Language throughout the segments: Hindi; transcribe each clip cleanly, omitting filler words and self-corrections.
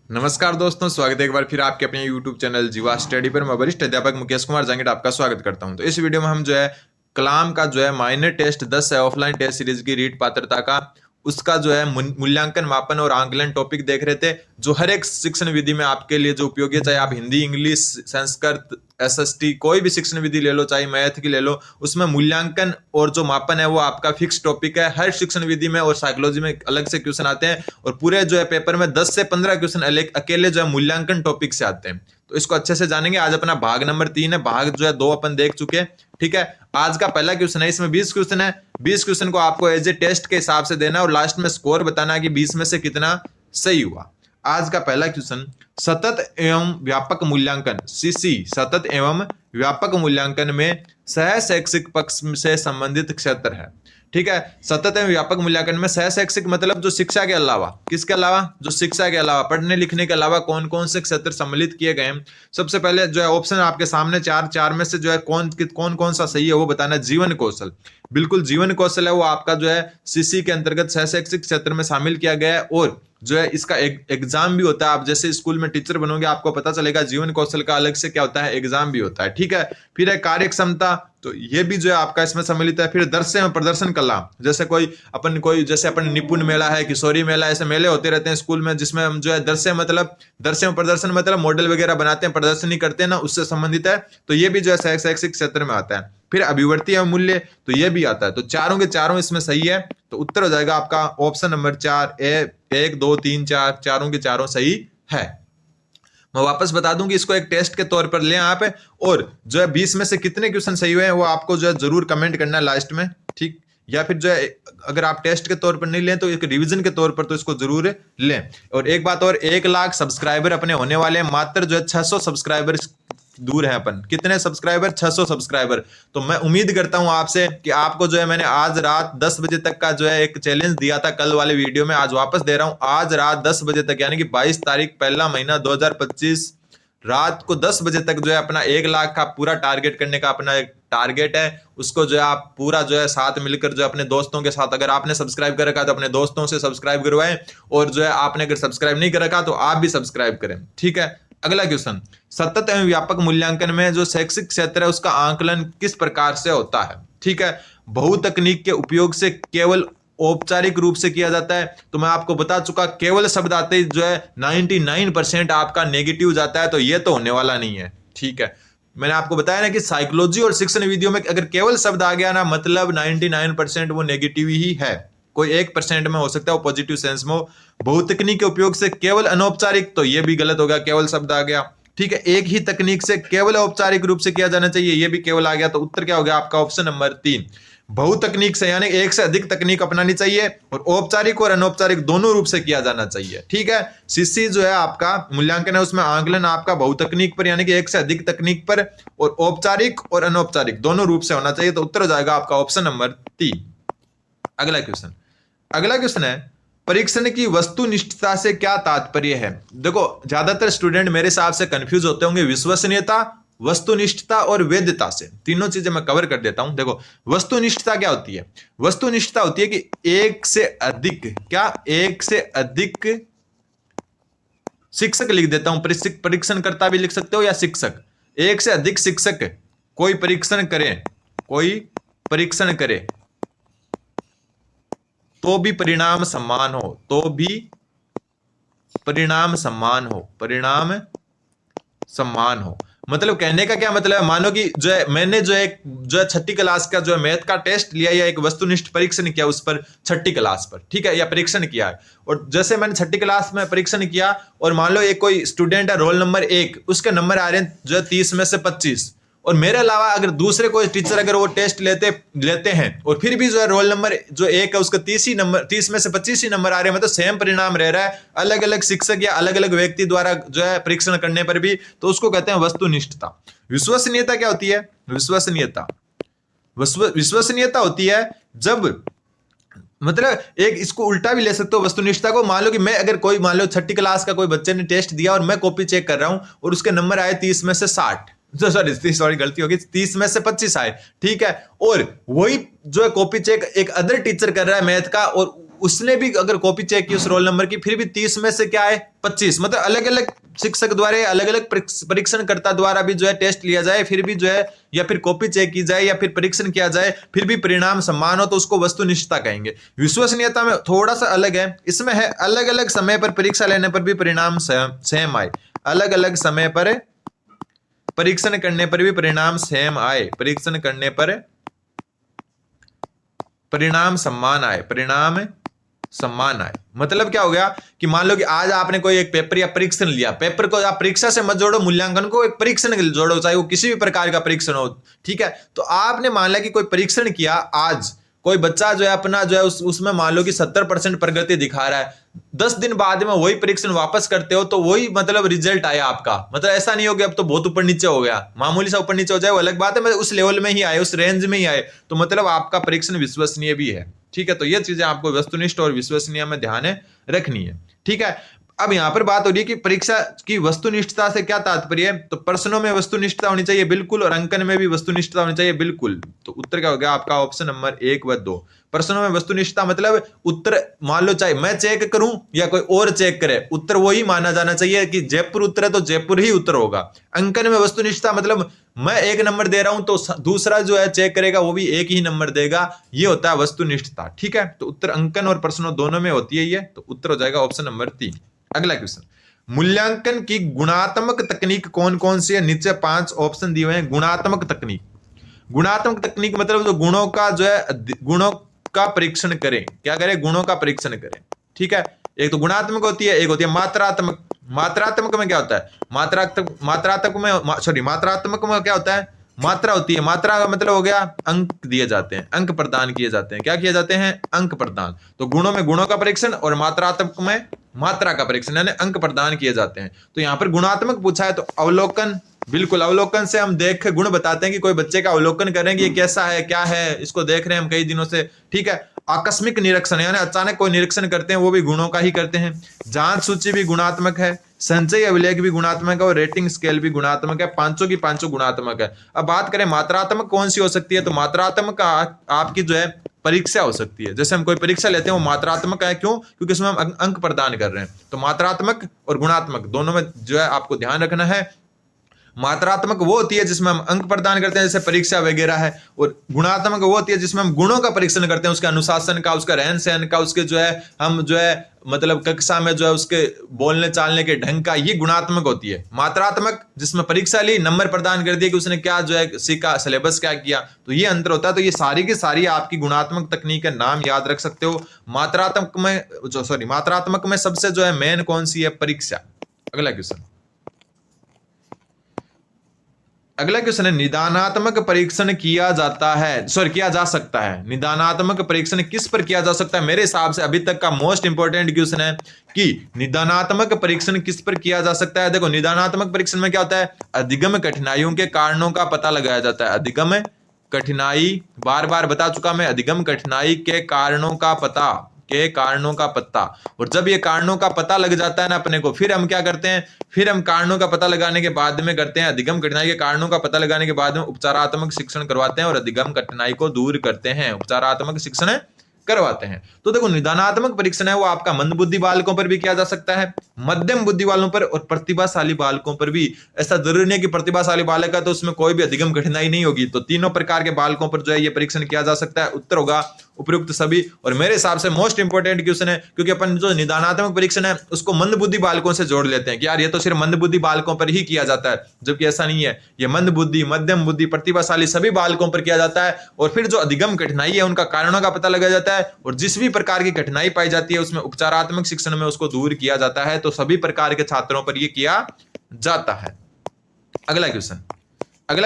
नमस्कार दोस्तों, स्वागत है एक बार फिर आपके अपने YouTube चैनल जीवा स्टडी पर। मैं वरिष्ठ अध्यापक मुकेश कुमार जांगिड आपका स्वागत करता हूं। तो इस वीडियो में हम कलाम का माइनर टेस्ट 10 है ऑफलाइन टेस्ट सीरीज की रीट पात्रता का उसका मूल्यांकन मापन और आंकलन टॉपिक देख रहे थे, जो हर एक शिक्षण विधि में आपके लिए जो उपयोगी है। चाहे आप हिंदी, इंग्लिश, संस्कृत, एसएसटी कोई भी शिक्षण विधि ले लो, चाहे मैथ की ले लो, उसमें मूल्यांकन और जो मापन है वो आपका फिक्स टॉपिक है। हर शिक्षण विधि में और साइकोलॉजी में अलग से क्वेश्चन आते हैं और पूरे पेपर में 10 से 15 क्वेश्चन अकेले मूल्यांकन टॉपिक से आते हैं। तो इसको अच्छे से जानेंगे। आज अपना भाग नंबर 3 है। भाग 2 अपन देख चुके हैं। ठीक है, आज का पहला क्वेश्चन है, इसमें 20 क्वेश्चन है। 20 क्वेश्चन को आपको एज ए टेस्ट के हिसाब से देना और लास्ट में स्कोर बताना कि 20 में से कितना सही हुआ। आज का पहला क्वेश्चन, सतत एवं व्यापक मूल्यांकन सीसी सतत एवं व्यापक मूल्यांकन में सह शैक्षिक पक्ष से संबंधित क्षेत्र है। ठीक है, सतत एवं व्यापक मूल्यांकन में सह शैक्षिक मतलब जो शिक्षा के अलावा, किसके अलावा, जो शिक्षा के अलावा, पढ़ने लिखने के अलावा कौन कौन से क्षेत्र सम्मिलित किए गए हैं। सबसे पहले ऑप्शन आपके सामने चार में से कौन कौन सा सही है वो बताना। जीवन कौशल, बिल्कुल जीवन कौशल है वो आपका सीसी के अंतर्गत सह शैक्षिक क्षेत्र में शामिल किया गया है। और इसका एग्जाम भी होता है। आप जैसे स्कूल में टीचर बनोगे आपको पता चलेगा जीवन कौशल का अलग से क्या होता है, एग्जाम भी होता है। ठीक है, फिर है कार्य क्षमता, तो ये भी आपका इसमें सम्मिलित है। फिर दृश्य में प्रदर्शन कला, जैसे अपन निपुण मेला है, किशोरी मेला, ऐसे मेले होते रहते हैं स्कूल में, जिसमें हम दृश्य में प्रदर्शन मतलब मॉडल वगैरह बनाते हैं, प्रदर्शनी करते हैं ना, उससे संबंधित है। तो ये भी शैक्षिक क्षेत्र में आता है। फिर अभिवर्ती एवं मूल्य, तो ये भी आता है। तो चारों के चारों इसमें सही है। तो उत्तर हो जाएगा आपका ऑप्शन नंबर 4, 1 2 3 4, चारों के चारों सही है। मैं वापस बता दूं कि इसको एक टेस्ट के तौर पर लें आप, और 20 में से कितने क्वेश्चन सही हुए हैं वो आपको जरूर कमेंट करना है लास्ट में। ठीक, या फिर अगर आप टेस्ट के तौर पर नहीं लें तो एक रिवीजन के तौर पर तो इसको जरूर लें। और एक बात और, 1 लाख सब्सक्राइबर अपने होने वाले हैं, मात्र 600 सब्सक्राइबर दूर है अपन। कितने सब्सक्राइबर? 600 सब्सक्राइबर। तो मैं उम्मीद करता हूं आपसे कि आपको मैंने आज रात 10 बजे तक का एक चैलेंज दिया था कल वाले वीडियो में, आज वापस दे रहा हूं। आज रात 10 बजे तक, यानी कि 22 तारीख पहला महीना 2025 रात को 10 बजे तक अपना 1 लाख का पूरा टारगेट करने का अपना एक टारगेट है। उसको आप पूरा साथ मिलकर अपने दोस्तों के साथ, अगर आपने सब्सक्राइब कर रखा तो अपने दोस्तों से सब्सक्राइब करवाएं, और आपने अगर सब्सक्राइब नहीं कर रखा तो आप भी सब्सक्राइब करें। ठीक है, अगला क्वेश्चन, सतत एवं व्यापक मूल्यांकन में जो शैक्षिक क्षेत्र है उसका आंकलन किस प्रकार से होता है। ठीक है, बहुतकनीक के उपयोग से केवल औपचारिक रूप से किया जाता है। तो मैं आपको बता चुका, केवल शब्द आते ही 99% आपका नेगेटिव जाता है, तो ये तो होने वाला नहीं है। ठीक है, मैंने आपको बताया ना कि साइकोलॉजी और शिक्षण विधियों में अगर केवल शब्द आ गया ना, मतलब 99% वो नेगेटिव ही है। कोई 1% में हो सकता है वो पॉजिटिव सेंस में हो। बहुतकनीक के उपयोग से केवल अनौपचारिक, तो ये भी गलत हो गया, केवल शब्द आ गया। ठीक है, एक ही तकनीक से केवल औपचारिक रूप से किया जाना चाहिए, ये भी केवल आ गया। तो उत्तर क्या हो गया आपका? Option number 3। बहुतकनीक से यानी एक से अधिक तकनीक अपनानी चाहिए, और औपचारिक और अनौपचारिक दोनों रूप से किया जाना चाहिए। ठीक है, सीसी आपका मूल्यांकन है, उसमें आंकलन आपका बहुतकनीक पर यानी कि एक से अधिक तकनीक पर, और औपचारिक और अनौपचारिक दोनों रूप से होना चाहिए। तो उत्तर हो जाएगा आपका ऑप्शन नंबर 3। अगला क्वेश्चन है, परीक्षण की वस्तुनिष्ठता से क्या तात्पर्य है। देखो, ज्यादातर स्टूडेंट मेरे हिसाब से कंफ्यूज होते होंगे विश्वसनीयता, वस्तुनिष्ठता और वैधता से। तीनों चीजें मैं कवर कर देता हूं। देखो, वस्तुनिष्ठता क्या होती है? वस्तुनिष्ठता होती है कि एक से अधिक शिक्षक, लिख देता हूं, परीक्षणकर्ता भी लिख सकते हो, या शिक्षक, एक से अधिक शिक्षक कोई परीक्षण करे तो भी परिणाम समान हो। मतलब कहने का क्या मतलब है, मानो कि मैंने एक 6ठी क्लास का मैथ का टेस्ट लिया, या एक वस्तुनिष्ठ परीक्षण किया उस पर 6ठी क्लास पर। ठीक है, या परीक्षण किया है, और जैसे मैंने 6ठी क्लास में परीक्षण किया, और मान लो एक कोई स्टूडेंट है रोल नंबर 1, उसके नंबर आ रहे हैं 30 में से 25, और मेरे अलावा अगर दूसरे कोई टीचर अगर वो टेस्ट लेते हैं, और फिर भी रोल नंबर 1 है उसका 30 में से 25 ही नंबर आ रहे हैं, मतलब सेम परिणाम रह रहा है, अलग अलग शिक्षक या अलग अलग व्यक्ति द्वारा परीक्षण करने पर भी, तो उसको कहते हैं वस्तुनिष्ठता। विश्वसनीयता क्या होती है? विश्वसनीयता होती है जब, मतलब एक इसको उल्टा भी ले सकते हो वस्तुनिष्ठता को। मान लो कि मैं अगर मान लो 6ठी क्लास का कोई बच्चे ने टेस्ट दिया और मैं कॉपी चेक कर रहा हूं, और उसके नंबर आए 30 में से 60, सॉरी गलती होगी, 30 में से 25 आए। ठीक है, और वही कॉपी चेक एक अदर टीचर कर रहा है मैथ का, और उसने भी अगर कॉपी चेक की उस रोल नंबर की, फिर भी 30 में से क्या है 25, मतलब अलग अलग शिक्षक द्वारा अलग अलग परीक्षणकर्ता द्वारा भी जो है टेस्ट लिया जाए, फिर भी जो है या फिर कॉपी चेक की जाए या फिर परीक्षण किया जाए, फिर भी परिणाम समान हो तो उसको वस्तुनिष्ठता कहेंगे। विश्वसनीयता में थोड़ा सा अलग है, इसमें है अलग अलग समय पर परीक्षा लेने पर भी परिणाम सेम आए, अलग अलग समय पर परीक्षण करने पर भी परिणाम सेम आए, परीक्षण करने पर परिणाम समान आए, परिणाम सम्मान आए। मतलब क्या हो गया कि मान लो कि आज आपने कोई एक पेपर या परीक्षण लिया, पेपर को आप परीक्षा से मत जोड़ो, मूल्यांकन को एक परीक्षण के लिए जोड़ो, चाहे वो किसी भी प्रकार का परीक्षण हो, ठीक है। तो आपने मान लिया कि कोई परीक्षण किया, आज कोई बच्चा जो है अपना जो है उसमें मान लो कि 70% प्रगति दिखा रहा है, 10 दिन बाद में वही परीक्षण वापस करते हो तो वही मतलब रिजल्ट आया आपका, मतलब ऐसा नहीं हो गया अब तो बहुत ऊपर नीचे हो गया, मामूली सा ऊपर नीचे हो जाए वो अलग बात है, मतलब उस लेवल में ही आए, उस रेंज में ही आए, तो मतलब आपका परीक्षण विश्वसनीय भी है, ठीक है। तो ये चीजें आपको वस्तुनिष्ठ और विश्वसनीय में ध्यान रखनी है, ठीक है। अब यहां पर बात हो रही है कि परीक्षा की वस्तुनिष्ठता से क्या तात्पर्य है, तो प्रश्नों में वस्तुनिष्ठता होनी चाहिए बिल्कुल, और अंकन में भी वस्तुनिष्ठता होनी चाहिए बिल्कुल। तो उत्तर क्या हो गया आपका ऑप्शन नंबर 1 व 2। प्रश्नों में वस्तुनिष्ठता मतलब उत्तर मान लो चाहे मैं चेक करूं या कोई और चेक करे, उत्तर वही माना जाना चाहिए कि जयपुर उत्तर है तो जयपुर ही उत्तर होगा। अंकन में वस्तुनिष्ठता मतलब मैं 1 नंबर दे रहा हूं तो दूसरा जो है चेक करेगा वो भी 1 ही नंबर देगा, ये होता है वस्तुनिष्ठता, ठीक है। तो उत्तर अंकन और प्रश्नों दोनों में होती है ये, तो उत्तर हो जाएगा ऑप्शन नंबर 3। अगला क्वेश्चन, मूल्यांकन की गुणात्मक तकनीक कौन कौन सी है, नीचे 5 ऑप्शन दिए हुए हैं। गुणात्मक तकनीक, गुणात्मक तकनीक मतलब जो गुणों का जो है गुणों का परीक्षण करें, क्या करें, गुणों का परीक्षण करें, ठीक है। एक तो गुणात्मक होती है, एक होती है मात्रात्मक। मात्रात्मक में क्या होता है, मात्रात्मक में क्या होता है, मात्रा होती है, मात्रा का मतलब हो गया अंक दिए जाते हैं, अंक प्रदान किए जाते हैं, क्या किए जाते हैं, अंक प्रदान। तो गुणों में गुणों का परीक्षण और मात्रात्मक में मात्रा का परीक्षण यानी अंक प्रदान किए जाते हैं। तो यहां पर गुणात्मक पूछा है तो अवलोकन, बिल्कुल अवलोकन से हम देख के गुण बताते हैं कि कोई बच्चे का अवलोकन करेंगे ये कैसा है क्या है, इसको देख रहे हैं हम कई दिनों से, ठीक है। आकस्मिक निरीक्षण यानी अचानक कोई निरीक्षण करते हैं वो भी गुणों का ही करते हैं। जांच सूची भी गुणात्मक है, संचय अभिलेख भी गुणात्मक है और रेटिंग स्केल भी गुणात्मक है, पांचों की पांचों गुणात्मक है। अब बात करें मात्रात्मक कौन सी हो सकती है, तो मात्रात्मक आपकी जो है परीक्षा हो सकती है। जैसे हम कोई परीक्षा लेते हैं वो मात्रात्मक है, क्यों, क्योंकि उसमें हम अंक प्रदान कर रहे हैं। तो मात्रात्मक और गुणात्मक दोनों में जो है आपको ध्यान रखना है। मात्रात्मक वो होती है जिसमें हम अंक प्रदान करते हैं जैसे परीक्षा वगैरह है, और गुणात्मक वो होती है जिसमें हम गुणों का परीक्षण करते हैं, उसके अनुशासन का, उसका रहन सहन का, उसके जो है हम जो है मतलब कक्षा में जो है उसके बोलने चालने के ढंग का, ये गुणात्मक होती है। मात्रात्मक जिसमें परीक्षा ली, नंबर प्रदान कर दिए कि उसने क्या जो है सीखा, सिलेबस क्या किया, तो ये अंतर होता है। तो ये सारी की सारी आपकी गुणात्मक तकनीक का नाम याद रख सकते हो। मात्रात्मक में सबसे जो है मेन कौन सी है, परीक्षा। अगला क्वेश्चन, अगला क्वेश्चन है निदानात्मक परीक्षण किया जा सकता है। निदानात्मक परीक्षण किस पर किया जा सकता है, मेरे हिसाब से अभी तक का मोस्ट इंपॉर्टेंट क्वेश्चन है कि निदानात्मक परीक्षण किस पर किया जा सकता है। देखो निदानात्मक परीक्षण में क्या होता है, अधिगम कठिनाइयों के कारणों का पता लगाया जाता है। अधिगम कठिनाई, बार बार बता चुका मैं, अधिगम कठिनाई के कारणों का पता, और जब ये कारणों का पता लग जाता है ना अपने को, फिर हम क्या करते हैं, फिर हम कारणों का पता लगाने के बाद में करते हैं, अधिगम कठिनाई के कारणों का पता लगाने के बाद में उपचारात्मक शिक्षण करवाते हैं और अधिगम कठिनाई को दूर करते हैं, उपचारात्मक शिक्षण करवाते हैं। तो देखो निदानात्मक परीक्षण है वो आपका मंद बुद्धि बालकों पर भी किया जा सकता है, मध्यम बुद्धि वालों पर और प्रतिभाशाली बालकों पर भी। ऐसा जरूरी नहीं कि प्रतिभाशाली बालक है तो उसमें कोई भी अधिगम कठिनाई नहीं होगी, तो तीनों प्रकार के बालकों पर जो है ये परीक्षण किया जा सकता है। उत्तर होगा उपयुक्त सभी, और मेरे हिसाब से मोस्ट इंपोर्टेंट क्वेश्चन है, क्योंकि अपन जो निदानात्मक परीक्षण है उसको मंद बुद्धि बालकों से जोड़ लेते हैं कि यार ये तो सिर्फ मंद बुद्धि बालकों पर ही किया जाता है, जबकि ऐसा नहीं है, ये मंद बुद्धि, मध्यम बुद्धि, प्रतिभाशाली सभी बालकों पर किया जाता है। और फिर जो अधिगम कठिनाई है उनका कारणों का पता लगाया जाता है, और जिस भी प्रकार की कठिनाई पाई जाती है उसमें उपचारात्मक शिक्षण में उसको दूर किया जाता है। तो सभी प्रकार के छात्रों पर यह किया जाता है। अगला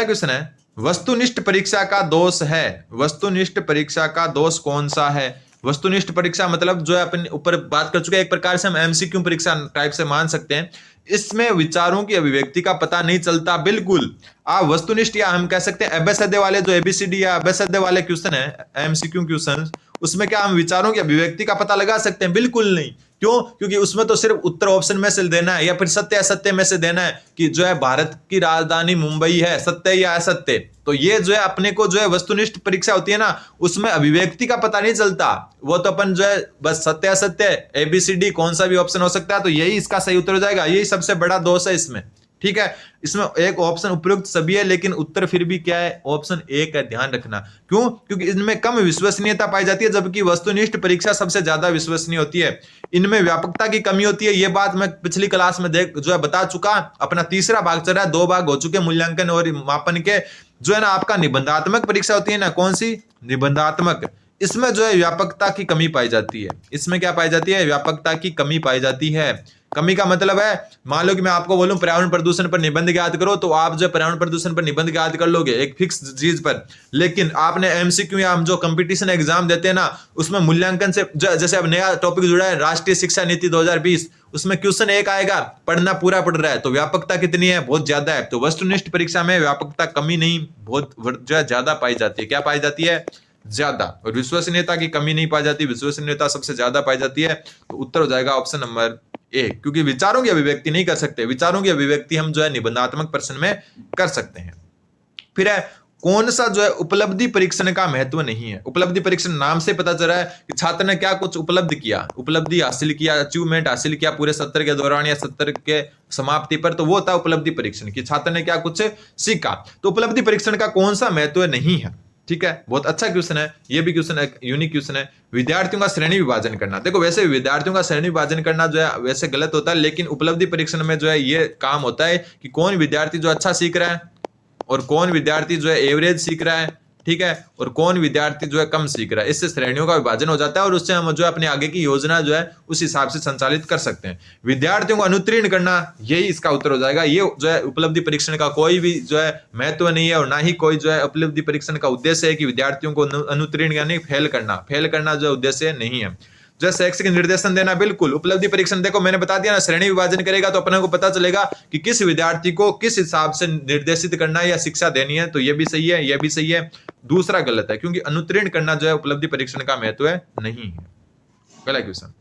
क्वेश्चन है वस्तुनिष्ठ परीक्षा का दोष है। वस्तुनिष्ठ परीक्षा का दोष कौन सा है। वस्तुनिष्ठ परीक्षा मतलब जो है अपन ऊपर बात कर चुके हैं, एक प्रकार से हम एमसीक्यू परीक्षा टाइप से मान सकते हैं। इसमें विचारों की अभिव्यक्ति का पता नहीं चलता, बिल्कुल। आप वस्तुनिष्ठ या हम कह सकते हैं एबेसद्य वाले जो एबीसीडी या एबेसद्य वाले क्वेश्चन है, एमसीक्यू क्वेश्चन, उसमें क्या हम विचारों की अभिव्यक्ति का पता लगा सकते हैं, बिल्कुल नहीं, क्यों? क्योंकि उसमें तो सिर्फ उत्तर ऑप्शन में से देना है या फिर सत्य असत्य में से देना है कि जो है भारत की राजधानी मुंबई है, सत्य या असत्य। तो ये जो है अपने को जो है वस्तुनिष्ठ परीक्षा होती है ना, उसमें अभिव्यक्ति का पता नहीं चलता, वो तो अपन जो है बस सत्य असत्य ABCD कौन सा भी ऑप्शन हो सकता है, तो यही इसका सही उत्तर हो जाएगा। यही सबसे बड़ा दोष है इसमें, ठीक है। इसमें एक ऑप्शन उपयुक्त सभी है लेकिन उत्तर फिर भी क्या है, ऑप्शन ए का ध्यान रखना। क्यों? क्योंकि इनमें कम विश्वसनीयता पाई जाती है, जबकि वस्तुनिष्ठ परीक्षा सबसे ज्यादा विश्वसनीय होती है। इनमें व्यापकता की कमी होती है, ये बात मैं पिछली क्लास में जो है बता चुका। अपना तीसरा भाग चल रहा है, 2 भाग हो चुके मूल्यांकन और मापन के। जो है ना आपका निबंधात्मक परीक्षा होती है ना, कौन सी? निबंधात्मक। इसमें जो है व्यापकता की कमी पाई जाती है। इसमें क्या पाई जाती है? व्यापकता की कमी पाई जाती है। कमी का मतलब है, मान लो कि मैं आपको बोलूं पर्यावरण प्रदूषण पर निबंध याद करो, तो आप जो पर्यावरण प्रदूषण पर निबंध याद कर लोगे एक फिक्स चीज पर। लेकिन आपने MCQ या हम जो कंपटीशन एग्जाम देते हैं ना, उसमें मूल्यांकन से जैसे अब नया टॉपिक जुड़ा है राष्ट्रीय शिक्षा नीति 2020, उसमें क्वेश्चन एक आएगा, पढ़ना पूरा पढ़ रहा है, तो व्यापकता कितनी है? बहुत ज्यादा है। तो वस्तुनिष्ठ परीक्षा में व्यापकता कमी नहीं, बहुत जो है ज्यादा पाई जाती है। क्या पाई जाती है? ज्यादा। और विश्वसनीयता की कमी नहीं पाई जाती, विश्वसनीयता सबसे ज्यादा पाई जाती है। तो उत्तर हो जाएगा ऑप्शन नंबर ए, क्योंकि विचारों की अभिव्यक्ति नहीं कर सकते। विचारों की अभिव्यक्ति हम जो है निबंधात्मक प्रश्न में कर सकते हैं। फिर है कौन सा जो है उपलब्धि परीक्षण का महत्व नहीं है? उपलब्धि परीक्षण नाम से पता चल रहा है कि छात्र ने क्या कुछ उपलब्ध किया, उपलब्धि हासिल किया, अचीवमेंट हासिल किया पूरे सत्र के दौरान या सत्र के समाप्ति पर, तो वो होता है उपलब्धि परीक्षण कि छात्र ने क्या कुछ सीखा। तो उपलब्धि परीक्षण का कौन सा महत्व नहीं है? ठीक है, बहुत अच्छा क्वेश्चन है। ये भी क्वेश्चन है, यूनिक क्वेश्चन है। विद्यार्थियों का श्रेणी विभाजन करना। देखो वैसे विद्यार्थियों का श्रेणी विभाजन करना जो है वैसे गलत होता है, लेकिन उपलब्धि परीक्षण में जो है ये काम होता है कि कौन विद्यार्थी जो अच्छा सीख रहा है और कौन विद्यार्थी जो है एवरेज सीख रहा है, ठीक है, और कौन विद्यार्थी जो है कम सीख रहा है। इससे श्रेणियों का विभाजन हो जाता है और उससे हम जो है अपने आगे की योजना जो है उस हिसाब से संचालित कर सकते हैं। विद्यार्थियों को अनुत्तीर्ण करना, यही इसका उत्तर हो जाएगा। ये जो है उपलब्धि परीक्षण का कोई भी जो है महत्व नहीं है और ना ही कोई जो है उपलब्धि परीक्षण का उद्देश्य है कि विद्यार्थियों को अनुत्तीर्ण यानी फेल करना जो उद्देश्य नहीं है। जो शैक्षिक निर्देशन देना, बिल्कुल उपलब्धि परीक्षण देखो मैंने बता दिया ना, श्रेणी विभाजन करेगा तो अपने को पता चलेगा कि किस विद्यार्थी को किस हिसाब से निर्देशित करना है या शिक्षा देनी है। तो ये भी सही है, ये भी सही है। दूसरा गलत है क्योंकि अनुत्तीर्ण करना जो है उपलब्धि परीक्षण का महत्व नहीं है। अगला क्वेश्चन,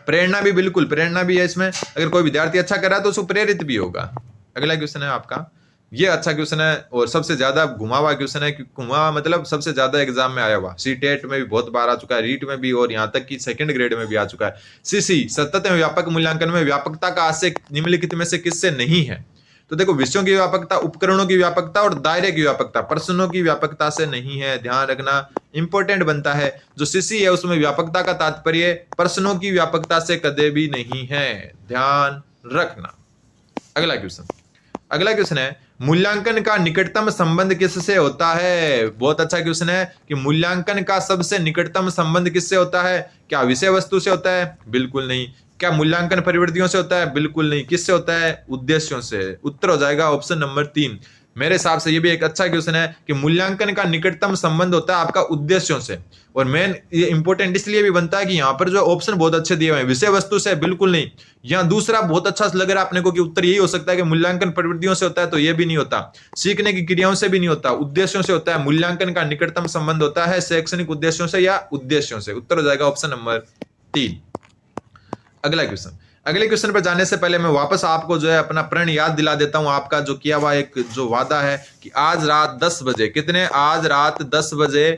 प्रेरणा भी, बिल्कुल प्रेरणा भी है इसमें। अगर कोई विद्यार्थी अच्छा कर रहा है तो उसको प्रेरित भी होगा। अगला क्वेश्चन है आपका, ये अच्छा क्वेश्चन है और सबसे ज्यादा घुमा हुआ क्वेश्चन है। घुमा मतलब सबसे ज्यादा एग्जाम में आया हुआ, CTET में भी बहुत बार आ चुका है, रीट में भी और यहाँ तक कि सेकंड ग्रेड में भी आ चुका है। CC सतत एवं व्यापक मूल्यांकन में व्यापकता का आशय निम्नलिखित में से किससे नहीं है? तो देखो विषयों की व्यापकता, उपकरणों की व्यापकता और दायरे की व्यापकता, प्रश्नों की व्यापकता से नहीं है। ध्यान रखना, इंपॉर्टेंट बनता है। जो CC है उसमें व्यापकता का तात्पर्य प्रश्नों की व्यापकता से कदे भी नहीं है, ध्यान रखना। अगला क्वेश्चन है मूल्यांकन का निकटतम संबंध किससे होता है? बहुत अच्छा क्वेश्चन है कि मूल्यांकन का सबसे निकटतम संबंध किससे होता है? क्या विषय वस्तु से होता है? बिल्कुल नहीं। क्या मूल्यांकन प्रवृत्तियों से होता है? बिल्कुल नहीं। किससे होता है? उद्देश्यों से। उत्तर हो जाएगा ऑप्शन नंबर 3। मेरे हिसाब से ये भी एक अच्छा क्वेश्चन है कि मूल्यांकन का निकटतम संबंध होता है आपका उद्देश्यों से। और मेन ये इंपॉर्टेंट इसलिए भी बनता है कि यहाँ पर जो ऑप्शन बहुत अच्छे दिए हुए हैं, विषय वस्तु से बिल्कुल नहीं। यहाँ दूसरा बहुत अच्छा लग रहा है अपने को कि उत्तर यही हो सकता है कि मूल्यांकन प्रवृत्तियों से होता है, तो ये भी नहीं होता। सीखने की क्रियाओं से भी नहीं होता, उद्देश्यों से होता है। मूल्यांकन का निकटतम संबंध होता है शैक्षणिक उद्देश्यों से या उद्देश्यों से। उत्तर हो जाएगा ऑप्शन नंबर 3। अगले क्वेश्चन पर जाने से पहले मैं वापस आपको जो है अपना प्रण याद दिला देता हूं। आपका जो किया हुआ एक जो वादा है कि आज रात 10 बजे, कितने? आज रात 10 बजे,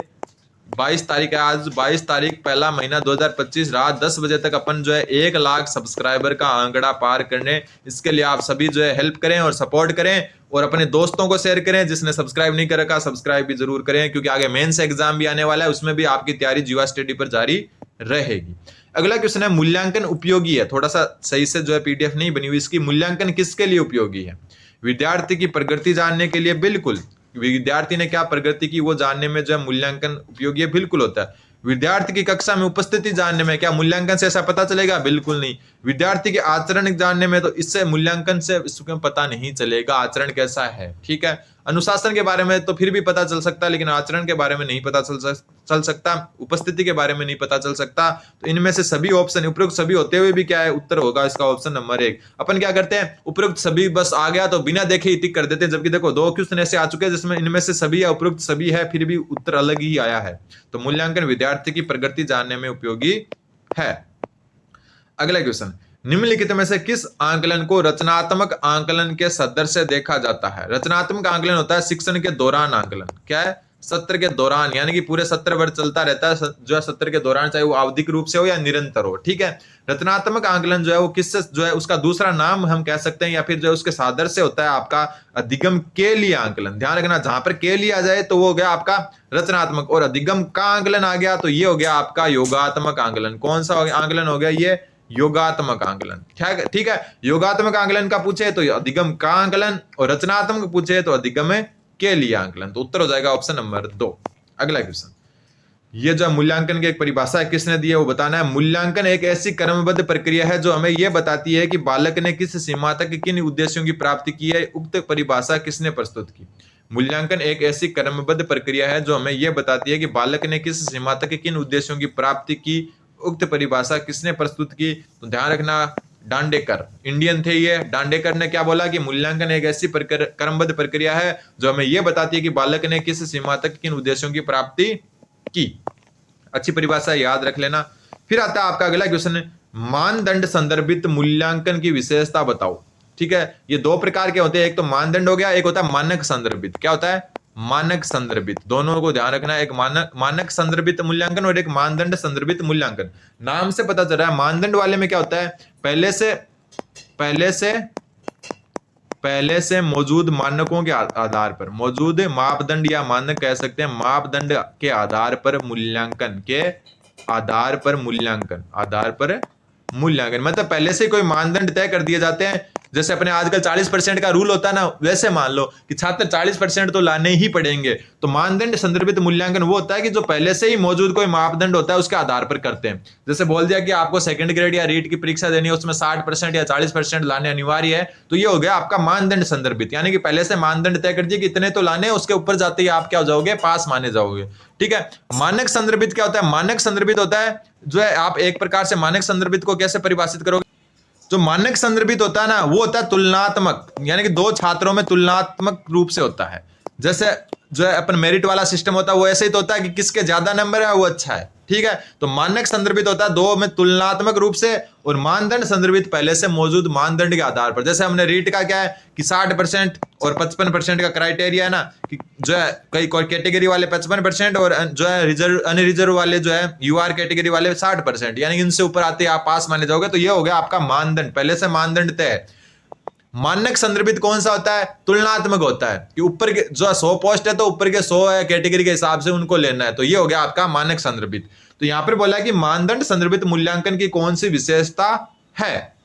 22 तारीख है आज, 22 तारीख पहला महीना 2025 रात 10 बजे तक अपन जो है 1 लाख सब्सक्राइबर का आंकड़ा पार करने। इसके लिए आप सभी जो है हेल्प करें और सपोर्ट करें और अपने दोस्तों को शेयर करें। जिसने सब्सक्राइब नहीं कर रखा सब्सक्राइब भी जरूर करें, क्योंकि आगे मेंस एग्जाम भी आने वाला है, उसमें भी आपकी तैयारी जीवा स्टडी पर जारी रहेगी। अगला क्वेश्चन है मूल्यांकन उपयोगी है। थोड़ा सा सही से जो है PDF नहीं बनी हुई इसकी। मूल्यांकन किसके लिए उपयोगी है? विद्यार्थी की प्रगति जानने के लिए, बिल्कुल। विद्यार्थी ने क्या प्रगति की वो जानने में जो है मूल्यांकन उपयोगी है, बिल्कुल होता है। विद्यार्थी की कक्षा में उपस्थिति जानने में क्या मूल्यांकन से ऐसा पता चलेगा? बिल्कुल नहीं। विद्यार्थी के आचरण जानने में, तो इससे मूल्यांकन से इसको पता नहीं चलेगा आचरण कैसा है, ठीक है। अनुशासन के बारे में तो फिर भी पता चल सकता है, लेकिन आचरण के बारे में नहीं पता चल सकता, उपस्थिति के बारे में नहीं पता चल सकता। तो इनमें से सभी ऑप्शन, उपयुक्त सभी होते हुए भी क्या है? उत्तर होगा इसका ऑप्शन नंबर 1। अपन क्या करते हैं, उपयुक्त सभी बस आ गया तो बिना देखे ही टिक कर देते हैं, जबकि देखो 2 क्वेश्चन ऐसे आ चुके हैं जिसमें इनमें से सभी या उपयुक्त सभी है, फिर भी उत्तर अलग ही आया है। तो मूल्यांकन विद्यार्थी की प्रगति जानने में उपयोगी है। अगला क्वेश्चन, निम्नलिखित में से किस आंकलन को रचनात्मक आंकलन के सदृश देखा जाता है? रचनात्मक आंकलन होता है शिक्षण के दौरान आंकलन। क्या है? सत्र के दौरान, यानी कि पूरे सत्र भर चलता रहता है जो है सत्र के दौरान, चाहे वो आवधिक रूप से हो या निरंतर हो। ठीक है, रचनात्मक आंकलन जो है वो किससे जो है उसका दूसरा नाम हम कह सकते हैं या फिर जो है उसके सादृश्य से होता है आपका अधिगम के लिए आंकलन। ध्यान रखना, जहां पर के लिए आ जाए तो वो हो गया आपका रचनात्मक, और अधिगम का आंकलन आ गया तो ये हो गया आपका योगात्मक आंकलन। कौन सा आंकलन हो गया? ये योगात्मक आंकलन। ठीक है, योगात्मक आंकलन का पूछे तो अधिगम का आंकलन, और रचनात्मक पूछे तो अधिगम के लिए आंकलन। तो उत्तर हो जाएगा ऑप्शन नंबर 2। अगला क्वेश्चन, ये जो मूल्यांकन की एक परिभाषा है किसने दी है वो बताना है। मूल्यांकन एक ऐसी क्रमबद्ध प्रक्रिया है जो हमें यह बताती है कि बालक ने किस सीमा तक किन उद्देश्यों की प्राप्ति की है। उक्त परिभाषा किसने प्रस्तुत की? मूल्यांकन एक ऐसी क्रमबद्ध प्रक्रिया है जो हमें यह बताती है कि बालक ने किस सीमा तक किन उद्देश्यों की प्राप्ति की। उक्त परिभाषा किसने प्रस्तुत की? तो ध्यान रखना, डांडेकर, इंडियन थे ये। डांडेकर ने क्या बोला कि मूल्यांकन एक ऐसी क्रमबद्ध प्रक्रिया है जो हमें यह बताती है कि बालक ने किस सीमा तक किन उद्देश्यों की प्राप्ति की। अच्छी परिभाषा याद रख लेना। फिर आता है आपका अगला क्वेश्चन, मानदंड संदर्भित मूल्यांकन की विशेषता बताओ। ठीक है, ये दो प्रकार के होते हैं, एक तो मानदंड हो गया, एक होता है मानक संदर्भित। क्या होता है? मानक संदर्भित। दोनों को ध्यान रखना है, एक मानक संदर्भित मूल्यांकन और एक मानदंड संदर्भित मूल्यांकन। नाम से पता चल रहा है, मानदंड वाले में क्या होता है? पहले से मौजूद मानकों के आधार पर, मौजूद मापदंड या मानक कह सकते हैं, मापदंड के आधार पर मूल्यांकन, मतलब पहले से कोई मानदंड तय कर दिए जाते हैं। जैसे अपने आजकल 40% का रूल होता है ना, वैसे मान लो कि छात्र 40% तो लाने ही पड़ेंगे। तो मानदंड संदर्भित मूल्यांकन वो होता है कि जो पहले से ही मौजूद कोई मापदंड होता है उसके आधार पर करते हैं। जैसे बोल दिया कि आपको सेकंड ग्रेड या रीट की परीक्षा देनी है, उसमें 60% या 40% लाने अनिवार्य है, तो ये हो गया आपका मानदंड संदर्भित। यानी कि पहले से मानदंड तय कर दिए कि इतने तो लाने, उसके ऊपर जाते ही आप क्या हो जाओगे? पास माने जाओगे। ठीक है, मानक संदर्भित क्या होता है? मानक संदर्भित होता है जो है, आप एक प्रकार से मानक संदर्भित को कैसे परिभाषित करोगे? जो मानक संदर्भित होता है ना, वो होता है तुलनात्मक, यानी कि दो छात्रों में तुलनात्मक रूप से होता है। जैसे जो है अपन मेरिट वाला सिस्टम होता है वो ऐसे ही तो होता है कि किसके ज्यादा नंबर है वो अच्छा है। ठीक है, तो मानक संदर्भित होता है दो में तुलनात्मक रूप से, और मानदंड संदर्भित पहले से मौजूद मानदंड के आधार पर। जैसे हमने रीट का क्या है कि 60% और 55% का क्राइटेरिया है ना, कि जो है कई कैटेगरी वाले 55% और जो है रिजर्व अनरिजर्व वाले जो है यूआर कैटेगरी वाले 60%, यानी कि इनसे ऊपर आते आप पास माने जाओगे। तो ये हो गया आपका मानदंड, पहले से मानदंड तय है। मानक संदर्भित कौन सा होता है? तुलनात्मक होता है कि ऊपर के जो 100 पोस्ट है तो ऊपर के 100 है कैटेगरी के हिसाब से उनको लेना है। तो ये हो गया आपका मानक संदर्भित। तो यहां पर बोला कि मानदंड संदर्भित मूल्यांकन की कौन सी विशेषता है?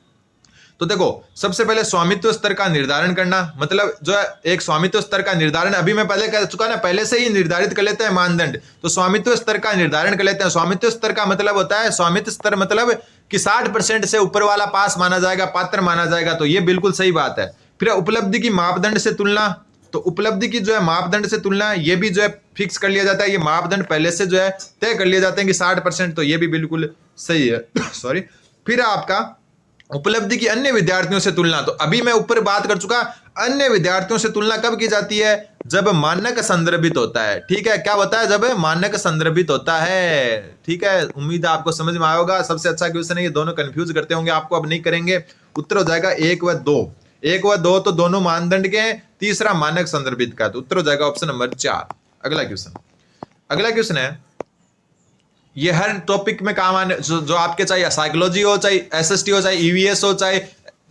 तो देखो, सबसे पहले स्वामित्व स्तर का निर्धारण करना, मतलब जो है एक स्वामित्व स्तर का निर्धारण अभी मैं पहले कह चुका ना, पहले से ही निर्धारित कर लेते हैं मानदंड। तो स्वामित्व स्तर का निर्धारण कर लेते हैं। स्वामित्व स्तर का मतलब होता है, स्वामित्व स्तर मतलब कि 60% से ऊपर वाला पास माना जाएगा, पात्र माना जाएगा। तो ये बिल्कुल सही बात है। फिर उपलब्धि की मापदंड से तुलना, तो उपलब्धि की जो है मापदंड से तुलना, ये भी जो है फिक्स कर लिया जाता है। ये मापदंड पहले से जो है तय कर लिए जाते हैं कि 60%, तो ये भी बिल्कुल सही है। सॉरी। फिर आपका उपलब्धि की अन्य विद्यार्थियों से तुलना, तो अभी मैं ऊपर बात कर चुका, अन्य विद्यार्थियों से तुलना कब की जाती है? जब मानक संदर्भित होता है। ठीक है, क्या होता है? जब मानक संदर्भित होता है। ठीक है, उम्मीद है आपको समझ में आया होगा। सबसे अच्छा क्वेश्चन है ये, दोनों कंफ्यूज करते होंगे आपको, अब नहीं करेंगे। उत्तर हो जाएगा 1 व 2। 1 व 2 तो दोनों मानदंड के हैं, तीसरा मानक संदर्भित का, तो उत्तर हो जाएगा ऑप्शन नंबर 4। अगला क्वेश्चन है, ये हर टॉपिक में काम आने, जो आपके चाहे साइकोलॉजी हो, चाहे एसएसटी हो, चाहे ईवीएस हो, चाहे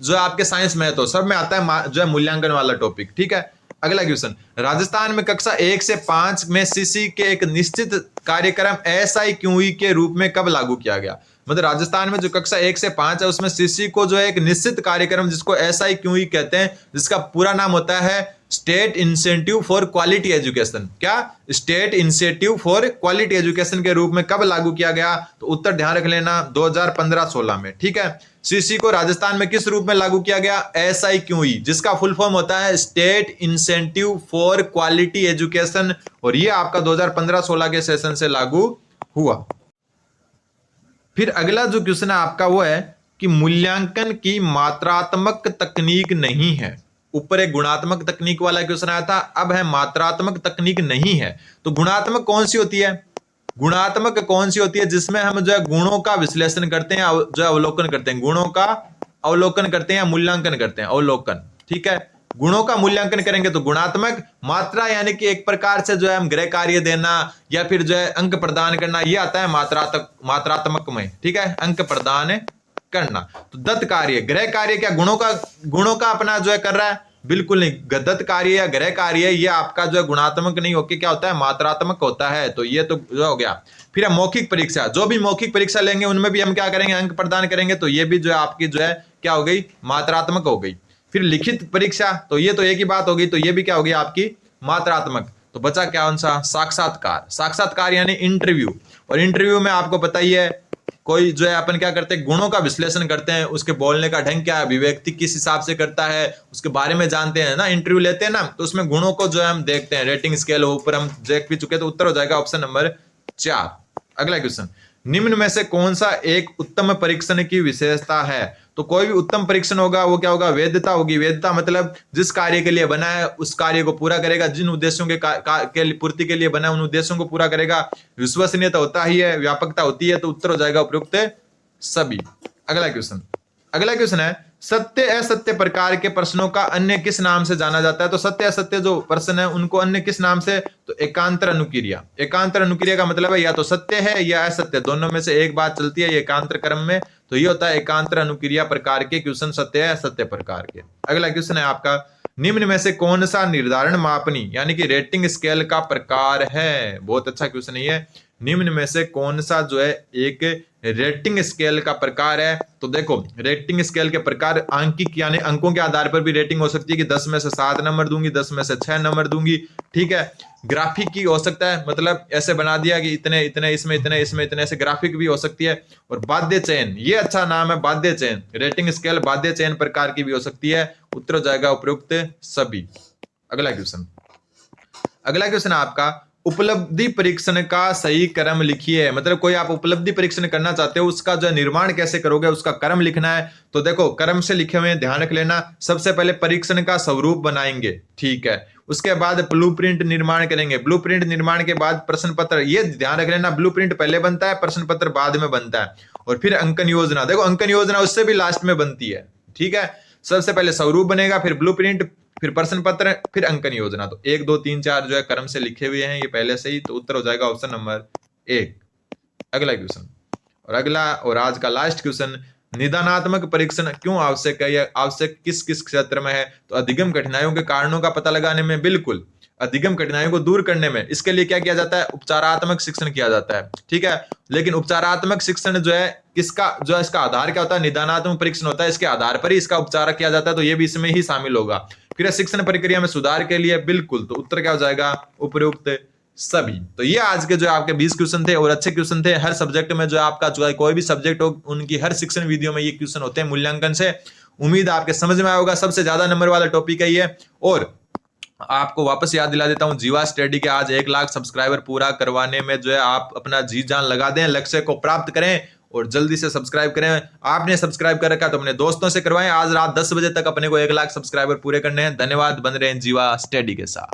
जो आपके साइंस मैथ हो, सब में आता है जो है मूल्यांकन वाला टॉपिक। ठीक है, अगला क्वेश्चन, राजस्थान में कक्षा 1 से 5 में सीसी के एक निश्चित कार्यक्रम SIQE के रूप में कब लागू किया गया? मतलब राजस्थान में जो कक्षा 1 से 5 है उसमें सीसी को जो है एक निश्चित कार्यक्रम, जिसको SIQE कहते हैं, जिसका पूरा नाम होता है state incentive for quality education. क्या? State incentive for quality education के रूप में कब लागू किया गया? तो उत्तर ध्यान रख लेना, 2015-16 में। ठीक है, सीसी को राजस्थान में किस रूप में लागू किया गया? SIQE, जिसका फुल फॉर्म होता है state incentive for quality education, और ये आपका 2015-16 के सेशन से लागू हुआ। फिर अगला जो क्वेश्चन है आपका वो है कि मूल्यांकन की मात्रात्मक तकनीक नहीं है। ऊपर एक गुणात्मक तकनीक वाला क्वेश्चन आया था, अब है मात्रात्मक तकनीक नहीं है। तो गुणात्मक कौन सी होती है? गुणात्मक कौन सी होती है? जिसमें हम जो है गुणों का विश्लेषण करते हैं, जो है अवलोकन करते हैं, गुणों का अवलोकन करते हैं या मूल्यांकन करते हैं, अवलोकन। ठीक है, गुणों का मूल्यांकन करेंगे तो गुणात्मक। मात्रा यानी कि एक प्रकार से जो है हम गृह कार्य देना या फिर जो है अंक प्रदान करना, ये आता है मात्रात्मक में। ठीक है, अंक प्रदान करना। तो दत्त कार्य, गृह कार्य क्या गुणों का अपना जो है कर रहा है? बिल्कुल नहीं। दत्त कार्य या गृह कार्य ये आपका जो है गुणात्मक नहीं होकर क्या होता है? मात्रात्मक होता है। तो ये तो जो हो गया। फिर मौखिक परीक्षा, जो भी मौखिक परीक्षा लेंगे उनमें भी हम क्या करेंगे? अंक प्रदान करेंगे। तो ये भी जो है आपकी जो है क्या हो गई? मात्रात्मक हो गई। फिर लिखित परीक्षा, तो ये तो एक ही बात हो गई, तो ये भी क्या हो गई आपकी? मात्रात्मक। तो बचा क्या कौन सा? साक्षात्कार। साक्षात्कार यानी इंटरव्यू। और इंटरव्यू में आपको पता ही है, कोई जो है अपन क्या करते हैं? गुणों का विश्लेषण करते हैं, उसके बोलने का ढंग क्या है, अभिव्यक्ति किस हिसाब से करता है, उसके बारे में जानते हैं ना। इंटरव्यू लेते हैं ना, तो उसमें गुणों को जो है हम देखते हैं। रेटिंग स्केल ऊपर हम देख भी चुके, तो उत्तर हो जाएगा ऑप्शन नंबर 4। अगला क्वेश्चन, निम्न में से कौन सा एक उत्तम परीक्षण की विशेषता है? तो कोई भी उत्तम परीक्षण होगा वो क्या होगा? वैधता होगी। वैधता मतलब जिस कार्य के लिए बना है उस कार्य को पूरा करेगा, जिन उद्देश्यों के पूर्ति के लिए बना है उन उद्देश्यों को पूरा करेगा। विश्वसनीयता होता ही है, व्यापकता होती है। तो उत्तर हो जाएगा उपयुक्त सभी। अगला क्वेश्चन है, सत्य असत्य प्रकार के प्रश्नों का अन्य किस नाम से जाना जाता है? तो सत्य असत्य जो प्रश्न है उनको अन्य किस नाम से? तो एकांतर अनुक्रिया। एकांतर अनुक्रिया का मतलब है या तो सत्य है या असत्य, दोनों में से एक बात चलती है ये एकांतर क्रम में। तो ये होता है एकांतर अनुक्रिया प्रकार के क्वेश्चन, सत्य है असत्य प्रकार के। अगला क्वेश्चन है आपका, निम्न में से कौन सा निर्धारण मापनी यानी कि रेटिंग स्केल का प्रकार है? बहुत अच्छा क्वेश्चन है ये। निम्न में से कौन सा जो है एक रेटिंग स्केल का प्रकार है? तो देखो, रेटिंग स्केल के प्रकार अंकिक यानी अंकों के आधार पर भी रेटिंग हो सकती है कि 10 में से 7 नंबर दूंगी, 10 में से 6 नंबर दूंगी। ठीक है, ग्राफिक की हो सकता है, मतलब ऐसे बना दिया कि इतने इतने इसमें इतने, ऐसे ग्राफिक भी हो सकती है। और बाध्य चयन, ये अच्छा नाम है, बाध्य चयन। रेटिंग स्केल बाध्य चयन प्रकार की भी हो सकती है। उत्तर हो जाएगा उपयुक्त सभी। अगला क्वेश्चन आपका, उपलब्धि परीक्षण का सही क्रम लिखिए। मतलब कोई आप उपलब्धि परीक्षण करना चाहते हो, उसका जो निर्माण कैसे करोगे, उसका क्रम लिखना है। तो देखो, क्रम से लिखे हुए ध्यान रख लेना। सबसे पहले परीक्षण का स्वरूप बनाएंगे, ठीक है। उसके बाद ब्लूप्रिंट निर्माण करेंगे। ब्लूप्रिंट निर्माण के बाद प्रश्न पत्र, ये ध्यान रख लेना, ब्लूप्रिंट पहले बनता है, प्रश्न पत्र बाद में बनता है। और फिर अंकन योजना, देखो अंकन योजना उससे भी लास्ट में बनती है। ठीक है, सबसे पहले स्वरूप बनेगा, फिर ब्लूप्रिंट, फिर प्रश्न पत्र, फिर अंकन योजना। तो 1 2 3 4 जो है क्रम से लिखे हुए हैं ये पहले से ही। तो उत्तर हो जाएगा ऑप्शन नंबर 1। अगला क्वेश्चन, और आज का लास्ट क्वेश्चन, निदानात्मक परीक्षण क्यों आवश्यक है? यह आवश्यक किस किस क्षेत्र में है? तो अधिगम कठिनाइयों के कारणों का पता लगाने में, बिल्कुल। अधिगम कठिनाइयों को दूर करने में, इसके लिए क्या किया जाता है? उपचारात्मक शिक्षण किया जाता है। ठीक है, लेकिन उपचारात्मक शिक्षण जो है किसका, जो है इसका आधार क्या होता है? निदानात्मक परीक्षण होता है, इसके आधार पर ही इसका उपचार किया जाता है। तो ये भी इसमें ही शामिल होगा। फिर शिक्षण प्रक्रिया में सुधार के लिए, बिल्कुल। तो उत्तर क्या हो जाएगा? उपयुक्त सभी। तो ये आज के जो आपके 20 क्वेश्चन थे और अच्छे क्वेश्चन थे। हर सब्जेक्ट में जो आपका जो है कोई भी सब्जेक्ट हो, उनकी हर शिक्षण वीडियो में ये क्वेश्चन होते हैं मूल्यांकन से। उम्मीद आपके समझ में आया होगा। सबसे ज्यादा नंबर वाला टॉपिक है ये। और आपको वापस याद दिला देता हूं, जीवा स्टडी के आज 1 लाख सब्सक्राइबर पूरा करवाने में जो है आप अपना जी जान लगा दें, लक्ष्य को प्राप्त करें और जल्दी से सब्सक्राइब करें। आपने सब्सक्राइब कर रखा तो अपने दोस्तों से करवाएं। आज रात 10 बजे तक अपने को 1 लाख सब्सक्राइबर पूरे करने हैं। धन्यवाद, बन रहे हैं जीवा स्टडी के साथ।